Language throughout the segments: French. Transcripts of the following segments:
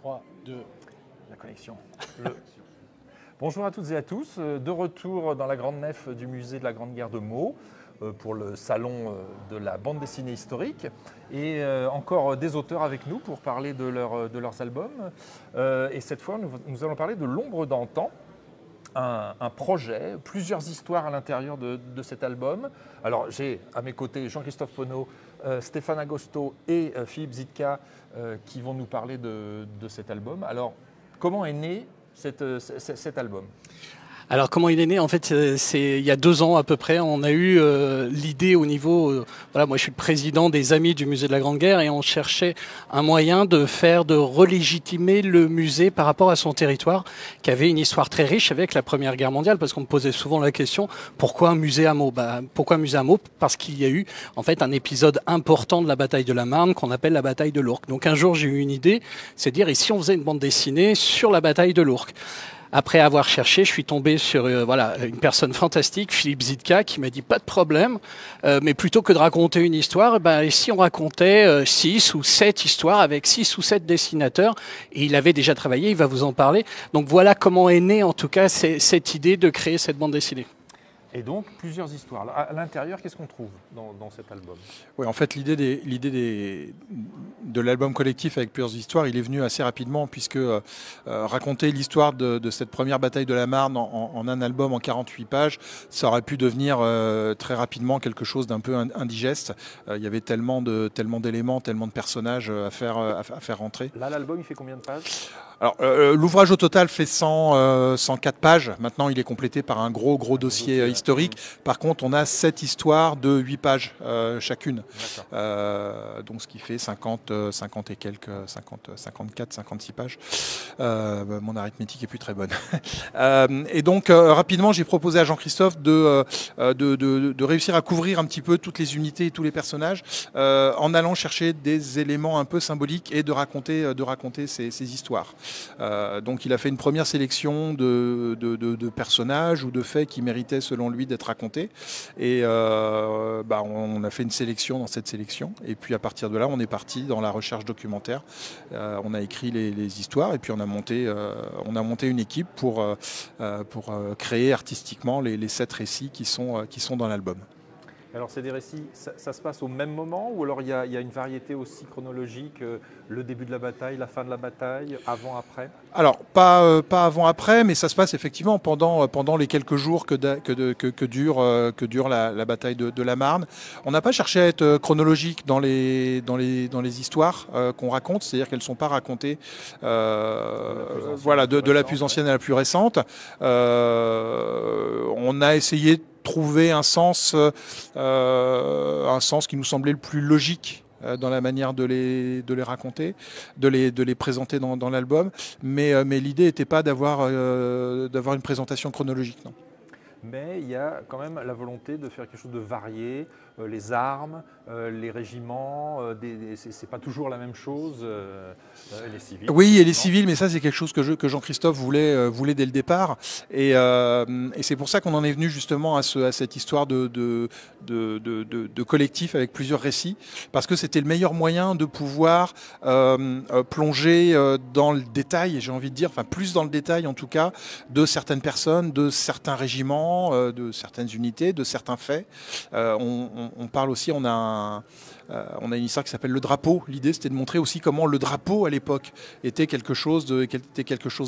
3, 2, la connexion. Bonjour à toutes et à tous, de retour dans la grande nef du musée de la Grande Guerre de Meaux pour le salon de la bande dessinée historique et encore des auteurs avec nous pour parler de leurs albums. Et cette fois, nous allons parler de L'Ombre d'antan, un projet, plusieurs histoires à l'intérieur de cet album. Alors j'ai à mes côtés Jean-Christophe Ponneau, Stéphane Agosto et Philippe Zitka qui vont nous parler de cet album. Alors comment est né cet album ? Alors comment il est né? En fait, c'est il y a 2 ans à peu près. On a eu l'idée au niveau, voilà, moi je suis le président des Amis du musée de la Grande Guerre et on cherchait un moyen de relégitimer le musée par rapport à son territoire, qui avait une histoire très riche avec la Première Guerre mondiale, parce qu'on me posait souvent la question pourquoi un musée à Meaux? Pourquoi un musée à Meaux? Parce qu'il y a eu en fait un épisode important de la bataille de la Marne qu'on appelle la bataille de l'Ourcq. Donc un jour j'ai eu une idée, c'est de dire et si on faisait une bande dessinée sur la bataille de l'Ourcq? Après avoir cherché, je suis tombé sur voilà, une personne fantastique, Philippe Zitka, qui m'a dit pas de problème, mais plutôt que de raconter une histoire, si on racontait 6 ou 7 histoires avec 6 ou 7 dessinateurs, et il avait déjà travaillé, il va vous en parler. Donc voilà comment est née en tout cas cette idée de créer cette bande dessinée. Et donc plusieurs histoires. À l'intérieur, qu'est-ce qu'on trouve dans cet album ? Oui, en fait, l'idée de l'album collectif avec plusieurs histoires, il est venu assez rapidement puisque raconter l'histoire de cette première bataille de la Marne en un album en 48 pages, ça aurait pu devenir très rapidement quelque chose d'un peu indigeste. Il y avait tellement d'éléments, tellement de personnages à faire rentrer. Là, l'album, il fait combien de pages ? Alors, l'ouvrage au total fait 104 pages. Maintenant, il est complété par un gros dossier historique. Par contre, on a 7 histoires de 8 pages chacune. Donc, ce qui fait 50 et quelques, 54, 56 pages. Mon arithmétique est plus très bonne. Et donc, rapidement, j'ai proposé à Jean-Christophe de réussir à couvrir un petit peu toutes les unités et tous les personnages en allant chercher des éléments un peu symboliques et de raconter ces histoires. Donc il a fait une première sélection de personnages ou de faits qui méritaient selon lui d'être racontés et on a fait une sélection dans cette sélection et puis à partir de là on est parti dans la recherche documentaire. On a écrit les histoires et puis on a monté une équipe pour créer artistiquement les 7 récits qui sont dans l'album. Alors c'est des récits, ça se passe au même moment ou alors il y a une variété aussi chronologique, le début de la bataille, la fin de la bataille, avant, après ? Alors pas avant, après, mais ça se passe effectivement pendant les quelques jours que dure la bataille de la Marne. On n'a pas cherché à être chronologique dans les histoires qu'on raconte, c'est-à-dire qu'elles ne sont pas racontées de la plus ancienne à la plus récente. On a essayé de trouver un sens qui nous semblait le plus logique dans la manière de les raconter, de les présenter dans l'album, mais l'idée n'était pas d'avoir une présentation chronologique, non. Mais il y a quand même la volonté de faire quelque chose de varié, les armes, les régiments, c'est pas toujours la même chose, les civils. Oui, et les civils, mais ça c'est quelque chose que Jean-Christophe voulait dès le départ, et c'est pour ça qu'on en est venu justement à cette histoire de collectif avec plusieurs récits, parce que c'était le meilleur moyen de pouvoir plonger dans le détail, j'ai envie de dire, enfin plus dans le détail en tout cas, de certaines personnes, de certains régiments, de certaines unités, de certains faits. On parle aussi, on a une histoire qui s'appelle le drapeau. L'idée, c'était de montrer aussi comment le drapeau à l'époque était quelque chose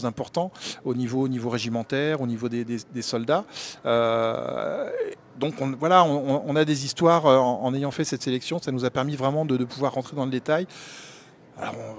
d'important au niveau régimentaire, au niveau des soldats. Donc on a des histoires en ayant fait cette sélection. Ça nous a permis vraiment de pouvoir rentrer dans le détail.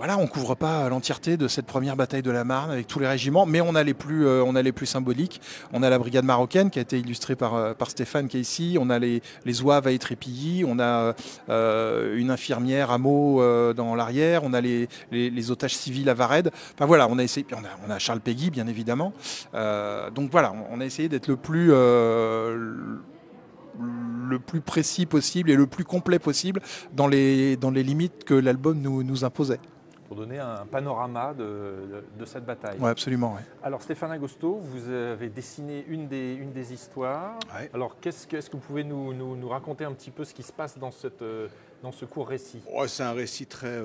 Alors on couvre pas l'entièreté de cette première bataille de la Marne avec tous les régiments, mais on a les plus symboliques. On a la brigade marocaine qui a été illustrée par Stéphane qui est ici. On a les zouaves à Étrépilly. On a une infirmière à Meaux dans l'arrière. On a les otages civils à Vared. Enfin voilà, on a essayé. On a Charles Péguy bien évidemment. Donc voilà, on a essayé d'être le plus précis possible et le plus complet possible dans les limites que l'album nous imposait. Pour donner un panorama de cette bataille. Oui, absolument. Ouais. Alors Stéphane Agosto, vous avez dessiné une des histoires. Ouais. Alors qu'est-ce que vous pouvez nous raconter un petit peu ce qui se passe dans dans ce court récit? Oh, c'est un récit très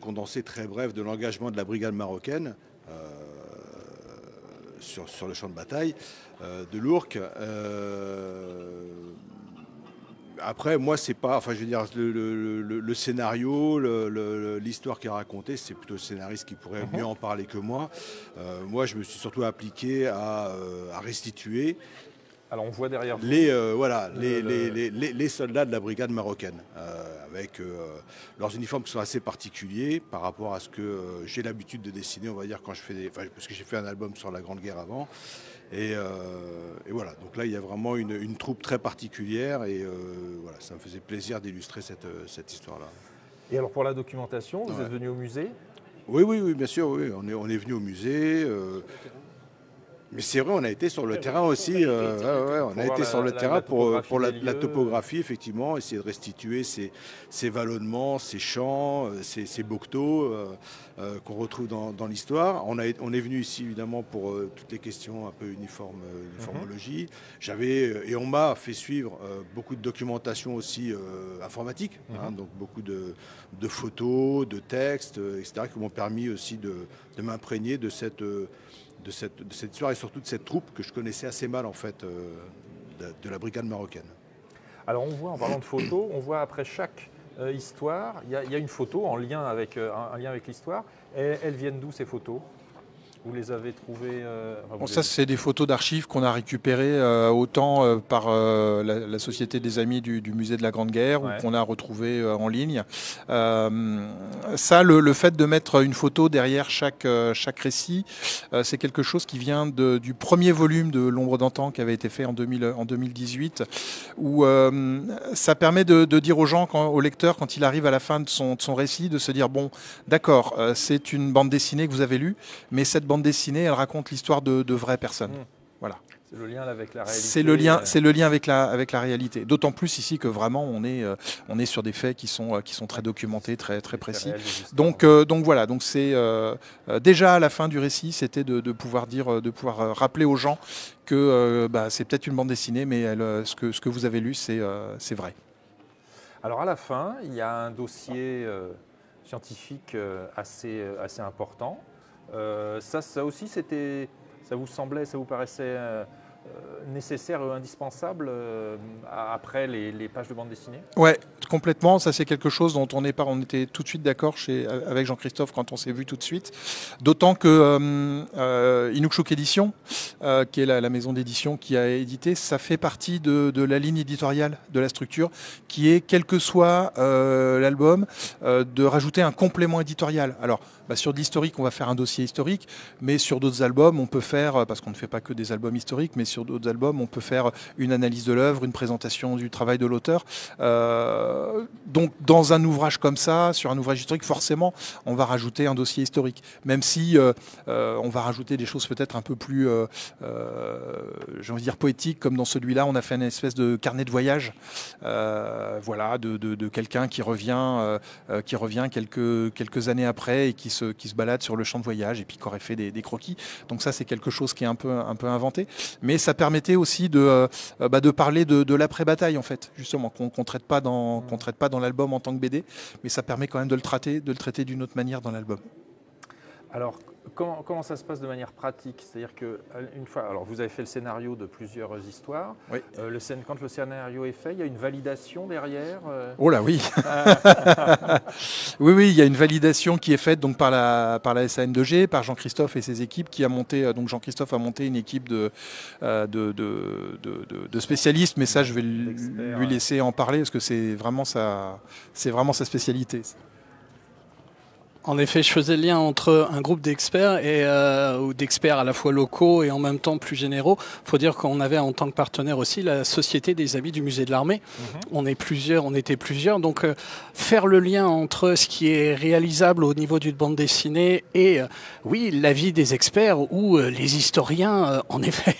condensé, très bref de l'engagement de la brigade marocaine sur le champ de bataille de l'Ourcq. Après, moi, c'est pas. Enfin, je veux dire, le scénario, l'histoire qui est racontée, c'est plutôt le scénariste qui pourrait mieux en parler que moi. Moi, je me suis surtout appliqué à restituer. Alors, on voit derrière vous les soldats de la brigade marocaine, avec leurs uniformes qui sont assez particuliers par rapport à ce que j'ai l'habitude de dessiner, on va dire, quand je fais parce que j'ai fait un album sur la Grande Guerre avant. Et voilà, donc là il y a vraiment une troupe très particulière et voilà, ça me faisait plaisir d'illustrer cette histoire-là. Et alors pour la documentation, vous êtes venu au musée? Oui, bien sûr, oui. On est venu au musée. Mais c'est vrai, on a été sur le terrain aussi. On a été sur le terrain pour la topographie, effectivement, essayer de restituer ces vallonnements, ces champs, ces bocteaux qu'on retrouve dans l'histoire. On est venu ici, évidemment, pour toutes les questions un peu uniformologie. Et on m'a fait suivre beaucoup de documentation aussi informatique, donc beaucoup de photos, de textes, etc., qui m'ont permis aussi de m'imprégner de cette histoire et surtout de cette troupe que je connaissais assez mal en fait de la brigade marocaine. Alors on voit, en parlant de photos, on voit après chaque histoire, il y a une photo en lien avec l'histoire. Elles viennent d'où ces photos? Vous les avez trouvées ça, c'est des photos d'archives qu'on a récupérées autant par la Société des Amis du Musée de la Grande Guerre ou qu'on a retrouvées en ligne. Ça, le fait de mettre une photo derrière chaque récit, c'est quelque chose qui vient du premier volume de L'Ombre d'antan qui avait été fait en 2018, où ça permet de dire aux gens, au lecteur, quand il arrive à la fin de son récit, de se dire, bon, d'accord, c'est une bande dessinée que vous avez lue, mais cette bande dessinée, elle raconte l'histoire de vraies personnes. Voilà. C'est le lien avec la réalité. C'est le lien avec la réalité. D'autant plus ici que vraiment on est sur des faits qui sont très documentés, très précis. Donc voilà. Donc c'est déjà à la fin du récit, c'était de pouvoir rappeler aux gens que c'est peut-être une bande dessinée, mais ce que vous avez lu, c'est vrai. Alors à la fin, il y a un dossier scientifique assez important. Ça aussi, ça vous paraissait nécessaire et indispensable après les pages de bande dessinée? Ouais, complètement. Ça, c'est quelque chose dont on était tout de suite d'accord avec Jean-Christophe quand on s'est vu tout de suite. D'autant que Inukshuk Édition, qui est la maison d'édition qui a édité, ça fait partie de la ligne éditoriale de la structure, qui est, quel que soit l'album, de rajouter un complément éditorial. Alors, sur de l'historique, on va faire un dossier historique, mais sur d'autres albums, on peut faire, parce qu'on ne fait pas que des albums historiques, mais sur d'autres albums, on peut faire une analyse de l'œuvre, une présentation du travail de l'auteur. Donc, dans un ouvrage comme ça, sur un ouvrage historique, forcément, on va rajouter un dossier historique, même si on va rajouter des choses peut-être un peu plus, j'ai envie de dire, poétiques, comme dans celui-là, on a fait une espèce de carnet de voyage, voilà, de quelqu'un qui revient quelques années après et qui se balade sur le champ de voyage et puis qui aurait fait des croquis. Donc ça, c'est quelque chose qui est un peu inventé. Mais ça permettait aussi de parler de l'après-bataille, en fait, justement, qu'on ne traite pas dans l'album en tant que BD, mais ça permet quand même de le traiter d'une autre manière dans l'album. Alors, comment ça se passe de manière pratique? C'est-à-dire qu'une fois, alors vous avez fait le scénario de plusieurs histoires. Oui. Quand le scénario est fait, il y a une validation derrière Oh là oui. Oui, il y a une validation qui est faite donc par la SAN2G, par Jean-Christophe et ses équipes, qui a monté. Donc Jean-Christophe a monté une équipe de spécialistes, mais ça je vais lui laisser en parler parce que c'est vraiment sa spécialité. En effet, je faisais le lien entre un groupe d'experts ou d'experts à la fois locaux et en même temps plus généraux. Il faut dire qu'on avait en tant que partenaire aussi la Société des Amis du Musée de l'Armée. On était plusieurs. Donc faire le lien entre ce qui est réalisable au niveau d'une bande dessinée et oui, l'avis des experts ou les historiens, en effet,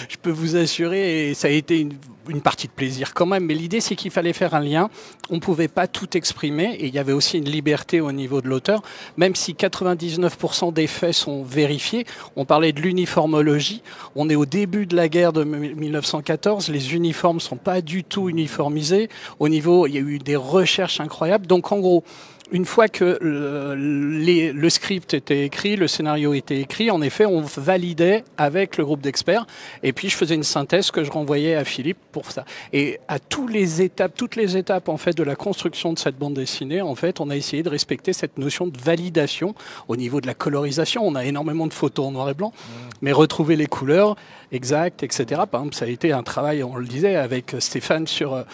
je peux vous assurer, et ça a été une partie de plaisir quand même, mais l'idée c'est qu'il fallait faire un lien. On ne pouvait pas tout exprimer et il y avait aussi une liberté au niveau de l'auteur, même si 99% des faits sont vérifiés. On parlait de l'uniformologie. On est au début de la guerre de 1914. Les uniformes ne sont pas du tout uniformisés. Au niveau, il y a eu des recherches incroyables. Donc en gros, une fois que le script était écrit, le scénario était écrit, en effet, on validait avec le groupe d'experts. Et puis, je faisais une synthèse que je renvoyais à Philippe pour ça. Et à toutes les étapes en fait de la construction de cette bande dessinée, en fait, on a essayé de respecter cette notion de validation au niveau de la colorisation. On a énormément de photos en noir et blanc, mais retrouver les couleurs exactes, etc. Par exemple, ça a été un travail, on le disait, avec Stéphane sur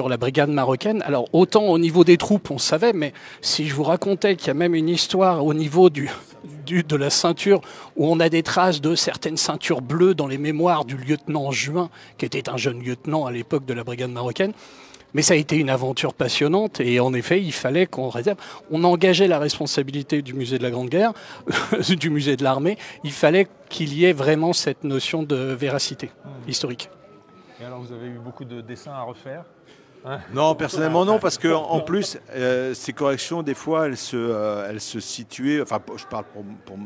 la brigade marocaine. Alors, autant au niveau des troupes, on savait, mais si je vous racontais qu'il y a même une histoire au niveau de la ceinture où on a des traces de certaines ceintures bleues dans les mémoires du lieutenant Juin, qui était un jeune lieutenant à l'époque de la brigade marocaine. Mais ça a été une aventure passionnante et en effet, il fallait qu'on réserve. On engageait la responsabilité du musée de la Grande Guerre, du musée de l'armée. Il fallait qu'il y ait vraiment cette notion de véracité historique. Et alors, vous avez eu beaucoup de dessins à refaire ? Non, personnellement non, parce que en plus, ces corrections, des fois, elles se situaient, enfin je parle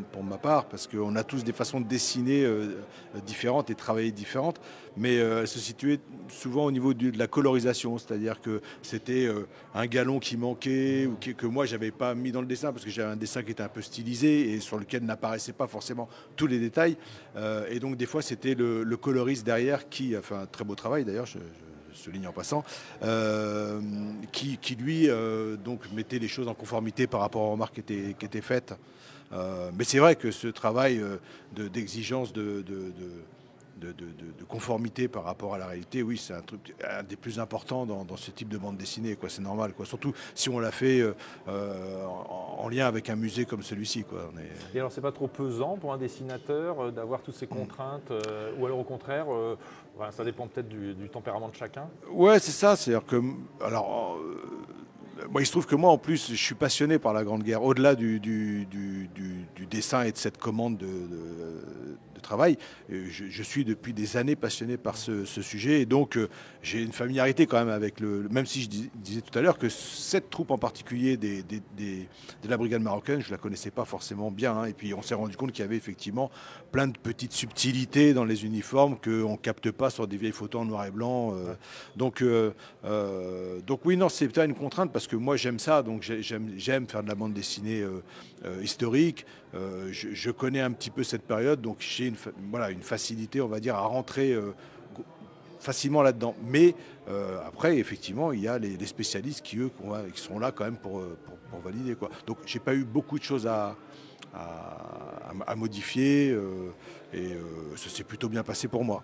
pour ma part, parce qu'on a tous des façons de dessiner différentes et de travailler différentes, mais elles se situaient souvent au niveau de la colorisation, c'est-à-dire que c'était un galon qui manquait, ou que moi j'avais pas mis dans le dessin, parce que j'avais un dessin qui était un peu stylisé et sur lequel n'apparaissaient pas forcément tous les détails, et donc des fois c'était le coloriste derrière qui a fait un très beau travail d'ailleurs, je souligne en passant, qui lui donc mettait les choses en conformité par rapport aux remarques qui étaient faites. Mais c'est vrai que ce travail d'exigence de conformité par rapport à la réalité, oui, c'est un des plus importants dans ce type de bande dessinée, quoi. C'est normal, quoi. Surtout si on l'a fait en lien avec un musée comme celui-ci, quoi. Et alors, c'est pas trop pesant pour un dessinateur d'avoir toutes ces contraintes, ou alors au contraire, ça dépend peut-être du tempérament de chacun. Ouais, c'est ça. C'est-à-dire que, alors, moi, il se trouve que moi, en plus, je suis passionné par la Grande Guerre, au-delà du dessin et de cette commande de travail. Je suis depuis des années passionné par ce sujet et donc j'ai une familiarité quand même avec même si je disais tout à l'heure que cette troupe en particulier de la brigade marocaine, je la connaissais pas forcément bien, hein, et puis on s'est rendu compte qu'il y avait effectivement plein de petites subtilités dans les uniformes qu'on capte pas sur des vieilles photos en noir et blanc. Donc oui, non, c'est peut-être une contrainte parce que moi j'aime ça, donc j'aime faire de la bande dessinée historique. Je connais un petit peu cette période, donc j'ai une facilité, on va dire, à rentrer facilement là-dedans. Mais après, effectivement, il y a les spécialistes qui sont là quand même pour valider, quoi. Donc j'ai pas eu beaucoup de choses à modifier et ça s'est plutôt bien passé pour moi.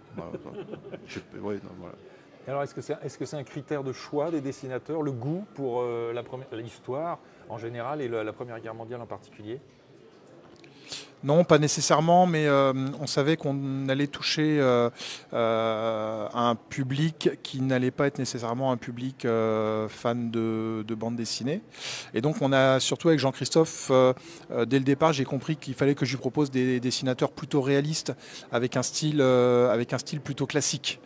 Voilà. Alors, est-ce que c'est un critère de choix des dessinateurs, le goût pour l'histoire en général et la Première Guerre mondiale en particulier ? Non, pas nécessairement, mais on savait qu'on allait toucher un public qui n'allait pas être nécessairement un public fan de bande dessinée. Et donc on a, surtout avec Jean-Christophe, dès le départ, j'ai compris qu'il fallait que je lui propose des dessinateurs plutôt réalistes, avec un style plutôt classique,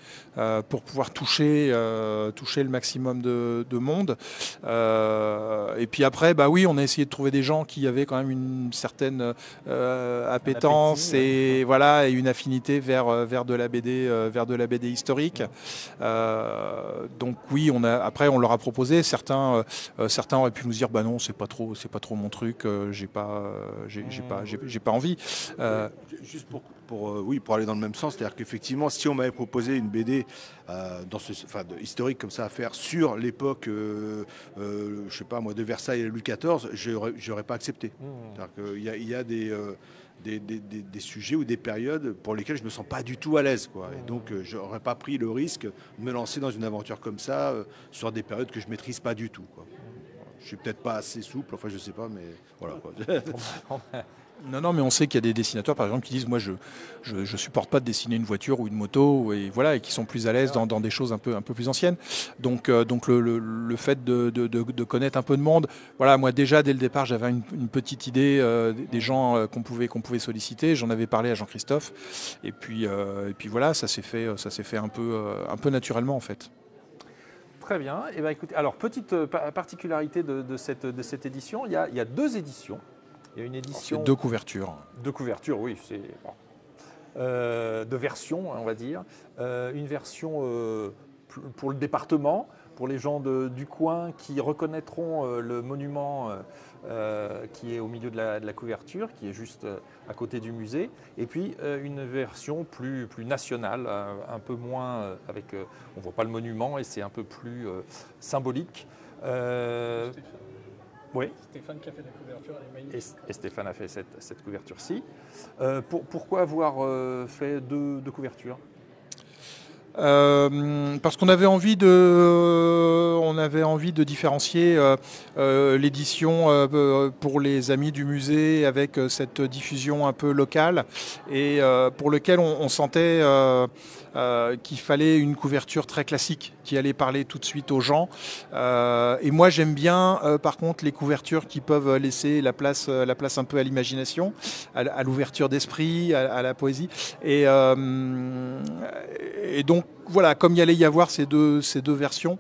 pour pouvoir toucher le maximum de monde. Et puis après, bah oui, on a essayé de trouver des gens qui avaient quand même une certaine appétence et voilà, et une affinité vers de la BD historique. Donc oui, après on leur a proposé. Certains auraient pu nous dire bah non, c'est pas trop mon truc, j'ai pas envie. Juste pour aller dans le même sens, c'est-à-dire qu'effectivement, si on m'avait proposé une BD historique comme ça à faire sur l'époque, je sais pas moi, de Versailles et Louis XIV, j'aurais pas accepté. C'est-à-dire qu'il y a des sujets ou des périodes pour lesquelles je me sens pas du tout à l'aise, quoi. Et donc j'aurais pas pris le risque de me lancer dans une aventure comme ça sur des périodes que je maîtrise pas du tout, quoi. Je suis peut-être pas assez souple, enfin je sais pas, mais voilà. Quoi. Non, mais on sait qu'il y a des dessinateurs, par exemple, qui disent, moi, je supporte pas de dessiner une voiture ou une moto, et voilà, et qui sont plus à l'aise dans des choses un peu plus anciennes. Donc le fait de connaître un peu de monde, voilà, moi déjà dès le départ, j'avais une petite idée des gens qu'on pouvait solliciter. J'en avais parlé à Jean-Christophe, et puis voilà, ça s'est fait un peu naturellement en fait. Très bien. Et ben écoutez, alors petite particularité de cette édition, il y a 2 éditions. Il y a une édition. C'est 2 couvertures. 2 couvertures, oui, c'est bon. De versions, on va dire. Une version pour le département, pour les gens du coin qui reconnaîtront le monument qui est au milieu de la couverture, qui est juste à côté du musée. Et puis une version plus nationale, un peu moins avec. On ne voit pas le monument et c'est un peu plus symbolique. Oui. Stéphane qui a fait la couverture, elle est magnifique. Et Stéphane a fait cette couverture-ci. Pourquoi avoir fait deux couvertures ? Parce qu'on avait envie de différencier l'édition pour les amis du musée avec cette diffusion un peu locale et pour lequel on sentait qu'il fallait une couverture très classique qui allait parler tout de suite aux gens. Et moi j'aime bien par contre les couvertures qui peuvent laisser la place un peu à l'imagination, à l'ouverture d'esprit, à la poésie. Et donc voilà, comme il y allait y avoir ces deux versions,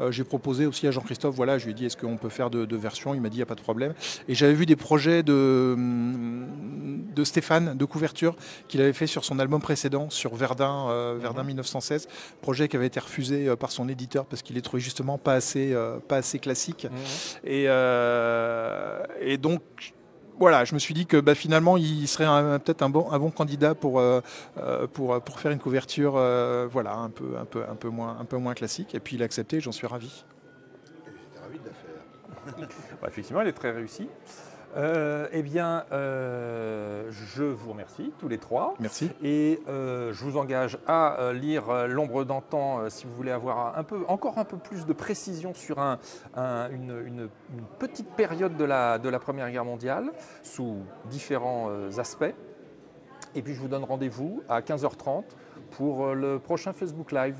j'ai proposé aussi à Jean-Christophe, voilà, je lui ai dit est-ce qu'on peut faire deux versions, il m'a dit il n'y a pas de problème. Et j'avais vu des projets de Stéphane, de couverture, qu'il avait fait sur son album précédent, sur Verdun 1916, projet qui avait été refusé par son éditeur parce qu'il est trouvé justement pas assez classique. Et donc voilà, je me suis dit que finalement, il serait peut-être un bon candidat pour faire une couverture, voilà, un peu moins classique. Et puis il a accepté, j'en suis ravi. J'étais ravi de la faire. Effectivement, elle est très réussie. Eh bien, je vous remercie tous les trois. Merci. Et je vous engage à lire L'ombre d'antan si vous voulez avoir encore un peu plus de précision sur une petite période de la Première Guerre mondiale sous différents aspects. Et puis je vous donne rendez-vous à 15h30 pour le prochain Facebook Live.